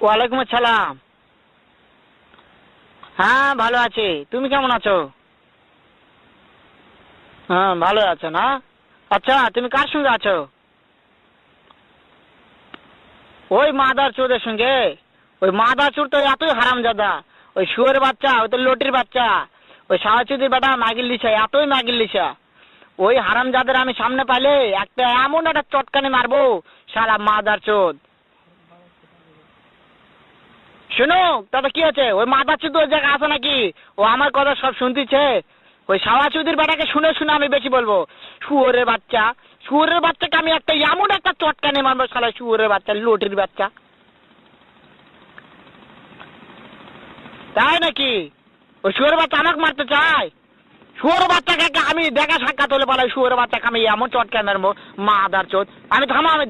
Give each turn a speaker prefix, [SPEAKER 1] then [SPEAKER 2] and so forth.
[SPEAKER 1] ওয়ালাইকুম আসসালাম। হ্যাঁ ভালো আছি, তুমি কেমন আছো? হ্যাঁ ভালো আছো না? আচ্ছা তুমি কার সঙ্গে আছো? ওই মাদার চোদের সঙ্গে। ওই মাদার চোর তো এতই হারামজাদা। ওই শুয়োরের বাচ্চা, ওই তো লটির বাচ্চা, ওই সাওয়াচুদির বেটা মাগির লিসা, এতই মাগির লিসা। ওই হারামজাদের আমি সামনে পাইলে একটা এমন একটা চটকানি মারবো, সারা মাদার চোদ। শোনো, তাতে কি আছে? ওই মাদার চোদ ওই জায়গায় আছে নাকি? ও আমার কথা সব শুনতিছে। ওই সাওয়াচুদির বেটাকে শুনে শুনে আমি বেশি বলবো। শুয়োরের বাচ্চা, শুয়োরের বাচ্চাকে আমি একটা এমন একটা চটকানি মারবো, সারা শুয়োরের বাচ্চা, লটির বাচ্চা। তাই নাকি? ওই শুয়োরের বাচ্চা আমাকে মারতে চায়? শুয়োরের বাচ্চাকে আমি দেখা সাক্ষাৎ হলে বলে শুয়োরের বাচ্চাকে আমি এমন চটকানি মারবো, মাদার চোদ। আমি থামো, আমি